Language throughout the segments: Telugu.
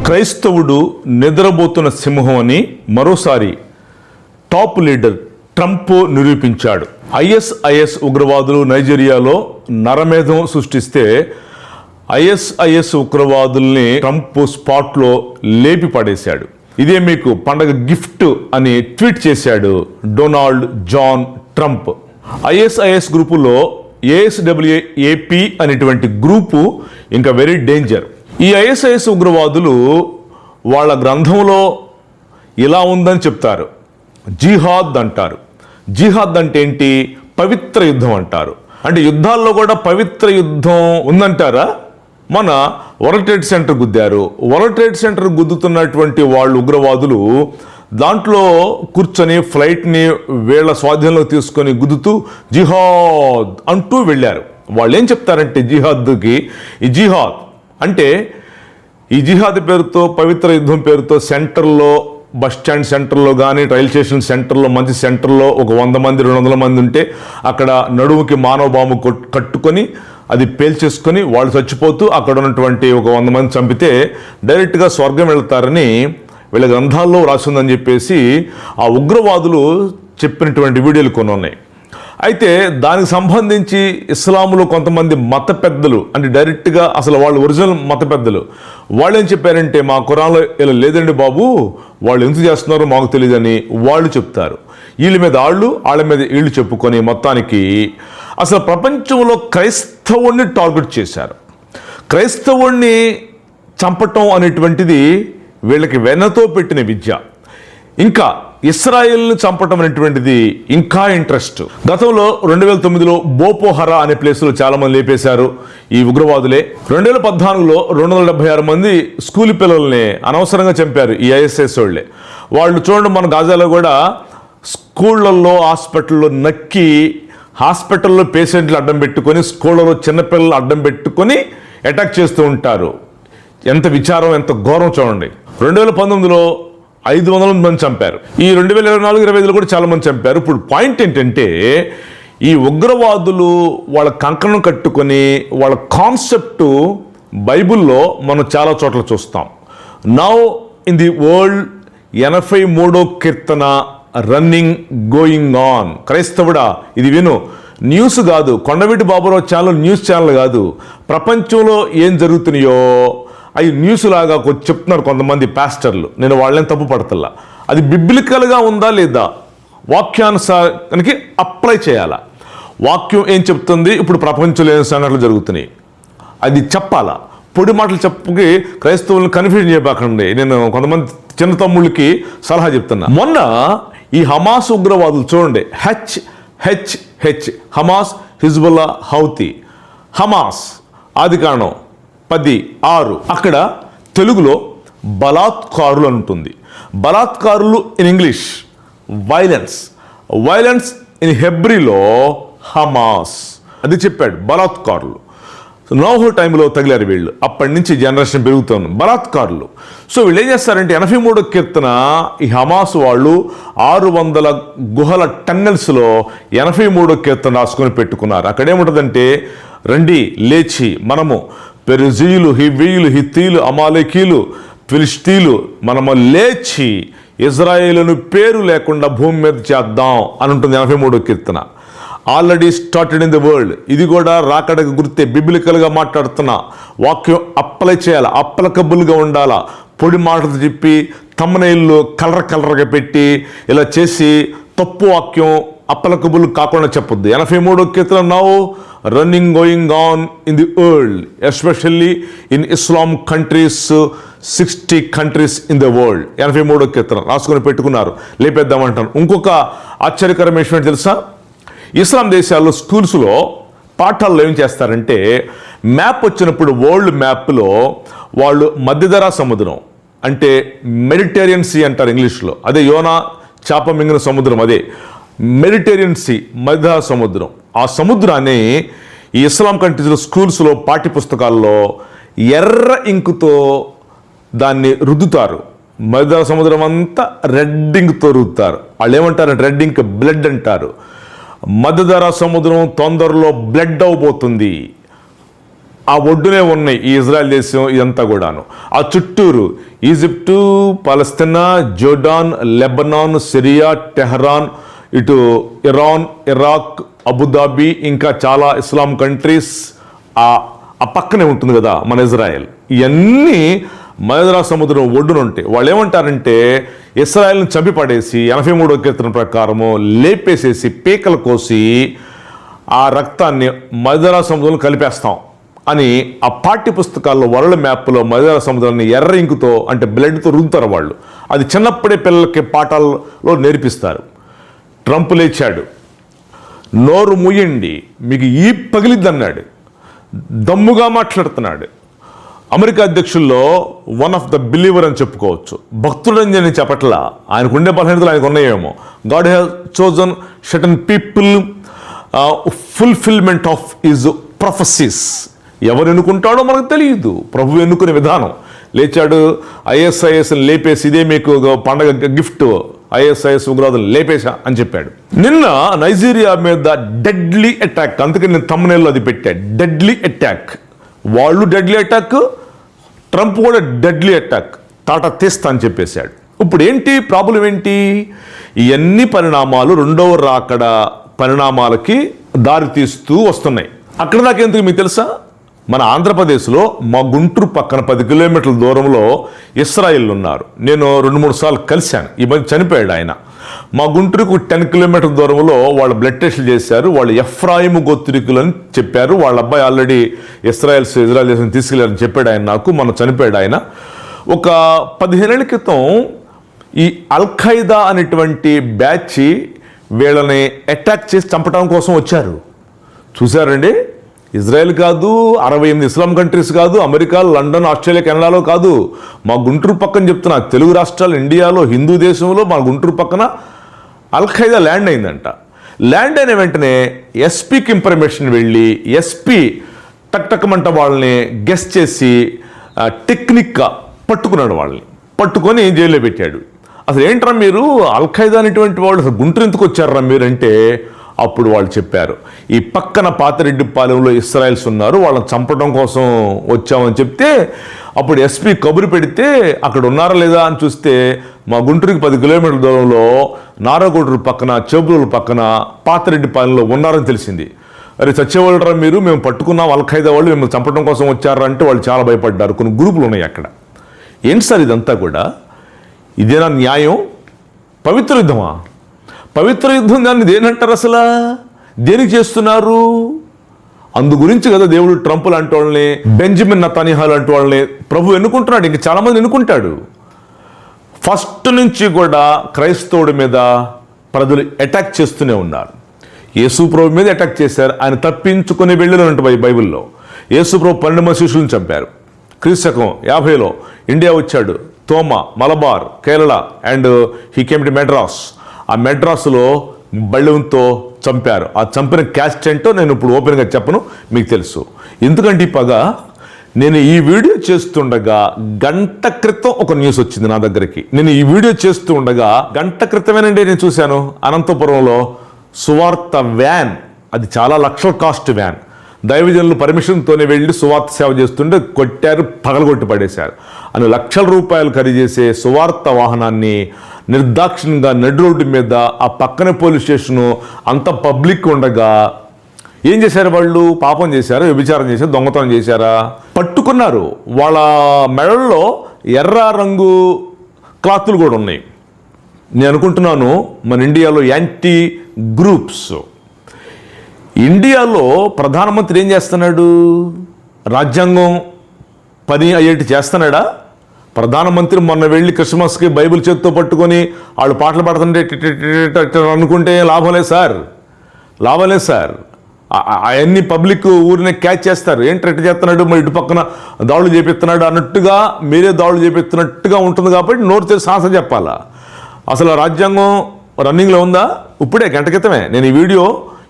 క్రైస్తవుడు నిద్రపోతున్న సింహం అని మరోసారి టాప్ లీడర్ ట్రంప్ నిరూపించాడు. ఐఎస్ఐఎస్ ఉగ్రవాదులు నైజీరియాలో నరమేధం సృష్టిస్తే ఐఎస్ఐఎస్ ఉగ్రవాదుల్ని ట్రంప్ స్పాట్లో లేపి పడేశాడు. ఇదే మీకు పండగ గిఫ్ట్ అని ట్వీట్ చేశాడు డొనాల్డ్ జాన్ ట్రంప్. ఐఎస్ఐఎస్ గ్రూపులో ఏఎస్డబ్ల్యూఏపీ అనేటువంటి గ్రూపు ఇంకా వెరీ డేంజర్. ఈ ఐఎస్ఐఎస్ ఉగ్రవాదులు వాళ్ళ గ్రంథంలో ఇలా ఉందని చెప్తారు, జిహాద్ అంటారు. జిహాద్ అంటే ఏంటి? పవిత్ర యుద్ధం అంటారు. అంటే యుద్ధాల్లో కూడా పవిత్ర యుద్ధం ఉందంటారా? మన వరల్డ్ ట్రేడ్ సెంటర్ గుద్దారు. వరల్డ్ ట్రేడ్ సెంటర్ గుద్దుతున్నటువంటి వాళ్ళు ఉగ్రవాదులు దాంట్లో కూర్చొని ఫ్లైట్ని వీళ్ళ స్వాధీనంలోకి తీసుకొని గుద్దుతూ జిహాద్ అంటూ వెళ్ళారు. వాళ్ళు ఏం చెప్తారంటే జిహాద్కి, ఈ జిహాద్ అంటే ఈ జిహాద్ పేరుతో పవిత్ర యుద్ధం పేరుతో సెంటర్లో, బస్ స్టాండ్ సెంటర్లో కానీ రైల్ స్టేషన్ సెంటర్లో, మంచి సెంటర్లో ఒక 100 మంది 200 మంది ఉంటే అక్కడ నడుముకి మానవ బాంబు కట్టుకొని అది పేల్చేసుకొని వాళ్ళు చచ్చిపోతూ అక్కడ ఉన్నటువంటి ఒక 100 మంది చంపితే డైరెక్ట్గా స్వర్గం వెళ్తారని వీళ్ళ గ్రంథాల్లో రాసిందని చెప్పేసి ఆ ఉగ్రవాదులు చెప్పినటువంటి వీడియోలు కొన్ని ఉన్నాయి. అయితే దానికి సంబంధించి ఇస్లాంలో కొంతమంది మత పెద్దలు, అంటే డైరెక్ట్గా అసలు వాళ్ళు ఒరిజినల్ మత పెద్దలు, వాళ్ళు ఏం చెప్పారంటే మా ఖురాన్లో ఇలా లేదండి బాబు, వాళ్ళు ఎందుకు చేస్తున్నారో మాకు తెలియదని వాళ్ళు చెప్తారు. వీళ్ళ మీద వాళ్ళ మీద వీళ్ళు చెప్పుకొని మొత్తానికి అసలు ప్రపంచంలో క్రైస్తవుణ్ణి టార్గెట్ చేశారు. క్రైస్తవుణ్ణి చంపటం అనేటువంటిది వీళ్ళకి వెన్నతో పెట్టిన విద్య. ఇంకా ఇస్రాయేల్ని చంపటం అనేటువంటిది ఇంకా ఇంట్రెస్ట్. గతంలో 2009లో బోపోహరా అనే ప్లేస్లో చాలామంది లేపేశారు ఈ ఉగ్రవాదులే. 2014లో 276 మంది స్కూల్ పిల్లల్ని అనవసరంగా చంపారు ఈ ఐఎస్ఐఎస్ వాళ్ళే. వాళ్ళు చూడండి, మన గాజాలో కూడా స్కూళ్ళల్లో, హాస్పిటల్లో నక్కి, హాస్పిటల్లో పేషెంట్లు అడ్డం పెట్టుకొని, స్కూళ్ళలో చిన్నపిల్లలు అడ్డం పెట్టుకొని అటాక్ చేస్తూ ఉంటారు. ఎంత విచారం, ఎంత ఘోరం చూడండి. 2019లో 500 మంది చంపారు. ఈ 2024-25లో కూడా చాలా మంది చంపారు. ఇప్పుడు పాయింట్ ఏంటంటే ఈ ఉగ్రవాదులు వాళ్ళ కంకణం కట్టుకొని వాళ్ళ కాన్సెప్టు బైబిల్లో మనం చాలా చోట్ల చూస్తాం. నౌ ఇన్ ది వరల్డ్ 83వ కీర్తన రన్నింగ్ గోయింగ్ ఆన్. క్రైస్తవుడా ఇది విను, న్యూస్ కాదు, Kondaveeti Baburao channel news channel కాదు. ప్రపంచంలో ఏం జరుగుతున్నాయో అవి న్యూస్ లాగా చెప్తున్నారు కొంతమంది పాస్టర్లు. నేను వాళ్ళని తప్పు పడతల్లా. అది బిబ్లికల్గా ఉందా లేదా, వాక్యానుసారానికి అప్లై చేయాలా. వాక్యం ఏం చెప్తుంది, ఇప్పుడు ప్రపంచంలో ఏం సంఘటనలు జరుగుతున్నాయి అది చెప్పాలా. పొడి మాటలు చెప్పి క్రైస్తవులను కన్ఫ్యూజన్ చేయబాకండి. నేను కొంతమంది చిన్న తమ్ముళ్ళకి సలహా చెప్తున్నా. మొన్న ఈ హమాస్ ఉగ్రవాదులు చూడండి, H Hamas, Hezbollah, Houthi. Hamas ఆదికాండం 10:6 అక్కడ తెలుగులో బలాత్కారులు అంటుంది. బలాత్కారులు ఇన్ ఇంగ్లీష్ వైలెన్స్ ఇన్ హెబ్రీలో హమాస్. అది చెప్పాడు, బలాత్కారులు. నోహు టైంలో తగిలారు వీళ్ళు. అప్పటి నుంచి జనరేషన్ పెరుగుతుంది బలాత్కారులు. సో వీళ్ళు ఏం చేస్తారంటే 83వ కీర్తన ఈ హమాస్ వాళ్ళు 600 గుహల టన్నెల్స్లో 83వ కీర్తన రాసుకొని పెట్టుకున్నారు. అక్కడేముంటుందంటే, రండి లేచి మనము పెరుజీయులు, హివ్వీయులు, హిత్తీలు, అమాలేకీలు, ఫిలిష్తీలు మనము లేచి ఇజ్రాయేలును పేరు లేకుండా భూమి మీద చేద్దాం అని ఉంటుంది 83వ కీర్తన. Already started in the world. ఇది కూడా రాకడకు గుర్తే. బిబ్లికల్గా మాట్లాడుతున్నా. వాక్యం అప్లై చేయాలా, అప్లకబుల్గా ఉండాలా. పొడి మాటలు చెప్పి తమ్నైల్లో కలర్గా పెట్టి ఇలా చేసి తప్పు వాక్యం అప్లకబుల్ కాకుండా చెప్పొద్దు. 83వ కీర్తన now running going on in the world, especially in Islam countries, 60 countries in the world. 83వ కీర్తన రాసుకొని పెట్టుకున్నారు. లేపేద్దామంటాను. ఇంకొక ఆశ్చర్యకరమైన విషయం తెలుసా, ఇస్లాం దేశాల్లో స్కూల్స్లో పాఠాల్లో ఏం చేస్తారంటే, మ్యాప్ వచ్చినప్పుడు వరల్డ్ మ్యాప్లో వాళ్ళు మధ్యధరా సముద్రం అంటే మెడిటేరియన్ సీ అంటారు ఇంగ్లీష్లో, అదే యోనా చేప మింగిన సముద్రం, అదే మెడిటేరియన్ సీ, మధ్య సముద్రం. ఆ సముద్రాన్ని ఈ ఇస్లాం కంట్రీస్లో స్కూల్స్లో పాఠ్య పుస్తకాల్లో ఎర్ర ఇంకుతో దాన్ని రుద్దుతారు. మధ్య సముద్రం అంతా రెడ్ ఇంక్తో రుద్దుతారు. వాళ్ళు ఏమంటారు, రెడ్ ఇంక్ బ్లడ్ అంటారు. మధ్యధరా సముద్రం తొందరలో బ్లడ్ అవబోతుంది. ఆ ఒడ్డునే ఉన్నాయి ఈ ఇజ్రాయెల్ దేశం ఇదంతా కూడాను. ఆ చుట్టూరు ఈజిప్టు, పాలస్తీనా, జోర్డాన్, లెబనాన్, సిరియా, టెహరాన్, ఇటు ఇరాన్, ఇరాక్, అబుదాబి, ఇంకా చాలా ఇస్లాం కంట్రీస్ ఆ పక్కనే ఉంటుంది కదా మన ఇజ్రాయెల్. ఇవన్నీ మయద్రా సముద్రం ఒడ్డున ఉంటాయి. వాళ్ళు ఏమంటారంటే ఇస్రాయెల్ని చంపి పడేసి 83వ కీర్తన ప్రకారము లేపేసేసి పీకలు కోసి ఆ రక్తాన్ని మయద్రా సముద్రంలో కలిపేస్తాం అని ఆ పాఠ్య పుస్తకాల్లో వరల్డ్ మ్యాప్లో మయద్రా సముద్రాన్ని ఎర్ర ఇంకుతో అంటే బ్లడ్తో రుద్దుతారు వాళ్ళు. అది చిన్నప్పుడే పిల్లలకి పాఠాల్లో నేర్పిస్తారు. ట్రంప్ లేచాడు, నోరు ముయ్యండి మీకు ఈ పగిలిద్దన్నాడు, దమ్ముగా మాట్లాడుతున్నాడు. అమెరికా అధ్యక్షుల్లో వన్ ఆఫ్ ద బిలీవర్ అని చెప్పుకోవచ్చు. భక్తుడని నేను చెప్పట్లా, ఆయనకు ఉండే బలహీనతలు ఆయనకు ఉన్నాయేమో. God has chosen certain people fulfilment of his prophecies. ఎవరు ఎన్నుకుంటాడో మనకు తెలియదు. ప్రభు ఎన్నుకునే విధానం. లేచాడు, ఐఎస్ఐఎస్ లేపేసి ఇదే మీకు పండగ గిఫ్ట్, ఐఎస్ఐఎస్ ఉగ్రవాదులు లేపేశా అని చెప్పాడు. నిన్న నైజీరియా మీద డెడ్లీ అటాక్, అందుకని నేను తమ్మునేల్లో అది పెట్టా, డెడ్లీ అటాక్. వాళ్ళు డెడ్లీ అటాక్, ట్రంప్ కూడా డెడ్లీ అటాక్, తాట తీస్తా అని చెప్పేశాడు. ఇప్పుడు ఏంటి ప్రాబ్లం ఏంటి? ఇవన్నీ పరిణామాలు రెండవ రాకడ పరిణామాలకి దారి తీస్తూ వస్తున్నాయి. అక్కడ దాకా ఎందుకు మీకు తెలుసా? మన ఆంధ్రప్రదేశ్లో మా గుంటూరు పక్కన 10 కిలోమీటర్ల దూరంలో ఇస్రాయిల్ ఉన్నారు. నేను 2-3 సార్లు కలిశాను. ఈ మధ్య చనిపోయాడు ఆయన. మా గుంటూరుకు 10 కిలోమీటర్ల దూరంలో వాళ్ళు బ్లడ్ టెస్ట్లు చేశారు. వాళ్ళు ఎఫ్రాయిము గోత్రికులు అని చెప్పారు. వాళ్ళ అబ్బాయి ఆల్రెడీ ఇజ్రాయెల్ దేశం తీసుకెళ్ళారని చెప్పాడు ఆయన నాకు. మన చనిపోయాడు ఆయన. ఒక 15 ఏళ్ల క్రితం ఈ అల్ఖైదా అనేటువంటి బ్యాచ్ వీళ్ళని అటాక్ చేసి చంపడం కోసం వచ్చారు. చూసారండి, ఇజ్రాయెల్ కాదు, 68 ఇస్లాం కంట్రీస్ కాదు, అమెరికా, లండన్, ఆస్ట్రేలియా, కెనడాలో కాదు, మా గుంటూరు పక్కన చెప్తున్నా, తెలుగు రాష్ట్రాలు, ఇండియాలో, హిందూ దేశంలో మా గుంటూరు పక్కన అల్ఖైదా ల్యాండ్ అయిందంట. ల్యాండ్ అయిన వెంటనే ఎస్పీకి ఇన్ఫర్మేషన్ వెళ్ళి ఎస్పీ టక్టకమంట వాళ్ళని గెస్ట్ చేసి టెక్నిక్గా పట్టుకున్నాడు. వాళ్ళని పట్టుకొని జైల్లో పెట్టాడు. అసలు ఏంట్రా మీరు, అల్ఖైదా అనేటువంటి వాళ్ళు అసలు గుంటూరు ఎందుకు వచ్చారా మీరంటే, అప్పుడు వాళ్ళు చెప్పారు ఈ పక్కన పాతిరెడ్డిపాలెంలో ఇస్రాయల్స్ ఉన్నారు, వాళ్ళని చంపడం కోసం వచ్చామని చెప్తే, అప్పుడు ఎస్పీ కబురు పెడితే అక్కడ ఉన్నారా లేదా అని చూస్తే మా గుంటూరుకి 10 కిలోమీటర్ల దూరంలో నారాగోడూరు పక్కన, చెబురుల పక్కన పాతిరెడ్డిపాలెంలో ఉన్నారని తెలిసింది. అరే చచ్చేవాళ్ళరా మీరు, మేము పట్టుకున్నాం అల్ఖైదా వాళ్ళు, మేము చంపడం కోసం వచ్చారా అంటే వాళ్ళు చాలా భయపడ్డారు. కొన్ని గ్రూపులు ఉన్నాయి అక్కడ. ఏంటి సార్ ఇదంతా కూడా? ఇదేనా న్యాయం? పవిత్ర యుద్ధమా? పవిత్ర యుద్ధం దాన్ని దేనంటారు అసలు? దేనికి చేస్తున్నారు? అందు గురించి కదా దేవుడు ట్రంప్ లాంటి వాళ్ళని, బెంజమిన్ నెతన్యాహు లాంటి వాళ్ళని ప్రభు ఎన్నుకుంటున్నాడు. ఇంక చాలామంది ఎన్నుకుంటాడు. ఫస్ట్ నుంచి కూడా క్రైస్తవుడి మీద ప్రజలు అటాక్ చేస్తూనే ఉన్నారు. యేసు ప్రభు మీద అటాక్ చేశారు. ఆయన తప్పించుకొని వెళ్ళినట్టు బైబిల్లో యేసు ప్రభు 12 మంది శిష్యులను చంపారు. క్రీస్తకం 50లో ఇండియా వచ్చాడు. Thoma, Malabar, Kerala and he came to Madras. ఆ మెడ్రాస్లో బళ్ళంతో చంపారు. ఆ చంపిన క్యాస్ట్ ఏంటో నేను ఇప్పుడు ఓపెన్గా చెప్పను, మీకు తెలుసు. ఎందుకంటే ఈ పగ నేను ఈ వీడియో చేస్తుండగా గంట క్రితం ఒక న్యూస్ వచ్చింది నా దగ్గరికి. నేను ఈ వీడియో చేస్తూ ఉండగా గంట క్రితమేనండి నేను చూశాను, అనంతపురంలో సువార్త వ్యాన్, అది చాలా లక్షల కాస్ట్ వ్యాన్, దైవజనులు పర్మిషన్తోనే వెళ్ళి సువార్త సేవ చేస్తుంటే కొట్టారు, పగలగొట్టి పడేశారు. అని లక్షల రూపాయలు ఖరీదు చేసే సువార్త వాహనాన్ని నిర్దాక్షిణ్యంగా నడి రోడ్డు మీద, ఆ పక్కనే పోలీస్ స్టేషను, అంత పబ్లిక్ ఉండగా ఏం చేశారు వాళ్ళు? పాపం చేశారా, వ్యభిచారం చేశారా, దొంగతనం చేశారా? పట్టుకున్నారు. వాళ్ళ మెడల్లో ఎర్ర రంగు క్లాతులు కూడా ఉన్నాయి. నేను అనుకుంటున్నాను మన ఇండియాలో యాంటీ గ్రూప్స్. ఇండియాలో ప్రధానమంత్రి ఏం చేస్తున్నాడు? రాజ్యాంగం పని అయ్యేటి చేస్తున్నాడా? ప్రధానమంత్రి మొన్న వెళ్ళి క్రిస్మస్కి బైబిల్ చేతితో పట్టుకొని వాళ్ళు పాటలు పాడుతుంటే అనుకుంటే లాభం లేదు సార్, లాభం లేదు సార్. అవన్నీ పబ్లిక్ ఊరిని క్యాచ్ చేస్తారు. ఏంటి ఎట్ట చేస్తున్నాడు, మరి ఇటు పక్కన దాడులు చేపిస్తున్నాడు అన్నట్టుగా, మీరే దాడులు చేపిస్తున్నట్టుగా ఉంటుంది. కాబట్టి నోరు తెరిచి సాహసం చెప్పాలా? అసలు రాజ్యాంగం రన్నింగ్లో ఉందా? ఇప్పుడే గంట క్రితమే నేను ఈ వీడియో,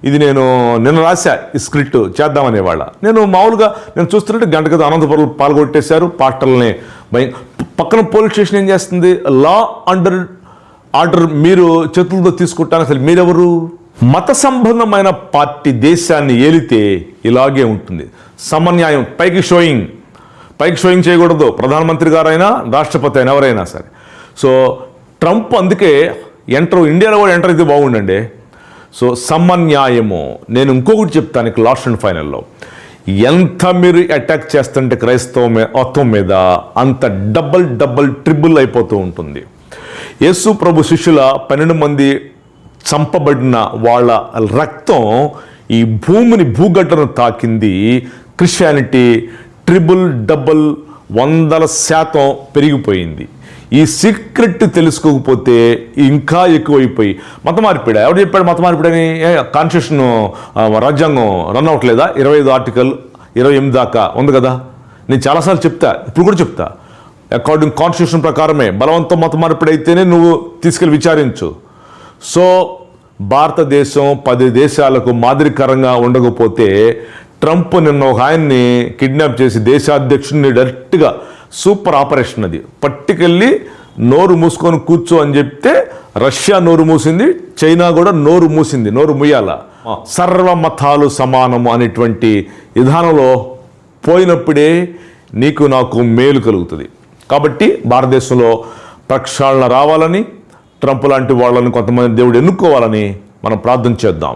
ఇది నేను నిన్న రాశా, ఈ స్క్రిప్ట్ చేద్దామనేవాళ్ళ. నేను మామూలుగా నేను చూస్తున్నట్టు గంట క్రితం అనంతపురం పాల్గొట్టేశారు పాటల్ని. పక్కన పోలీస్ స్టేషన్ ఏం చేస్తుంది? లా అండర్ ఆర్డర్ మీరు చేతులతో తీసుకుంటాను. అసలు మీరెవరు? మత సంబంధమైన పార్టీ దేశాన్ని ఏలితే ఇలాగే ఉంటుంది. సమన్యాయం పైకి షోయింగ్ చేయకూడదు, ప్రధానమంత్రి గారైనా రాష్ట్రపతి అయినా ఎవరైనా సరే. సో ట్రంప్ అందుకే ఇండియాలో కూడా ఎంటర్ అయితే బాగుండండి. సో సమన్యాయము. నేను ఇంకొకటి చెప్తాను లాస్ట్ అండ్ ఫైనల్లో, ఎంత మీరు అటాక్ చేస్తుంటే క్రైస్తవం మీద అంత డబల్ ట్రిబుల్ అయిపోతూ ఉంటుంది. యేసు ప్రభు శిష్యుల 12 మంది చంపబడిన వాళ్ళ రక్తం ఈ భూగడ్డను తాకింది. క్రిస్టియానిటీ డబల్ 100% పెరిగిపోయింది. ఈ సీక్రెట్ తెలుసుకోకపోతే ఇంకా ఎక్కువైపోయి మత మార్పిడి. ఎవరు చెప్పాడు మత మార్పిడి అని? కాన్స్టిట్యూషన్ రాజ్యాంగం రన్ అవ్వట్లేదా? 25 ఆర్టికల్ 28 దాకా ఉంది కదా. నేను చాలాసార్లు చెప్తా, ఇప్పుడు కూడా చెప్తా, అకార్డింగ్ కాన్స్టిట్యూషన్ ప్రకారమే బలవంతం మత మార్పిడి అయితేనే నువ్వు తీసుకెళ్ళి విచారించు. సో భారతదేశం 10 దేశాలకు మాదిరికరంగా ఉండకపోతే ట్రంప్ నిన్న ఒక ఆయన్ని కిడ్నాప్ చేసి దేశాధ్యక్షుడిని డైరెక్ట్గా సూపర్ ఆపరేషన్ అది పట్టుకెళ్ళి నోరు మూసుకొని కూర్చో అని చెప్తే రష్యా నోరు మూసింది, చైనా కూడా నోరు మూసింది. నోరు ముయ్యాల. సర్వమతాలు సమానము అనేటువంటి విధానంలో పోయినప్పుడే నీకు నాకు మేలు కలుగుతుంది. కాబట్టి భారతదేశంలో ప్రక్షాళన రావాలని, ట్రంప్ లాంటి వాళ్ళని కొంతమంది దేవుడు ఎన్నుకోవాలని మనం ప్రార్థన చేద్దాం.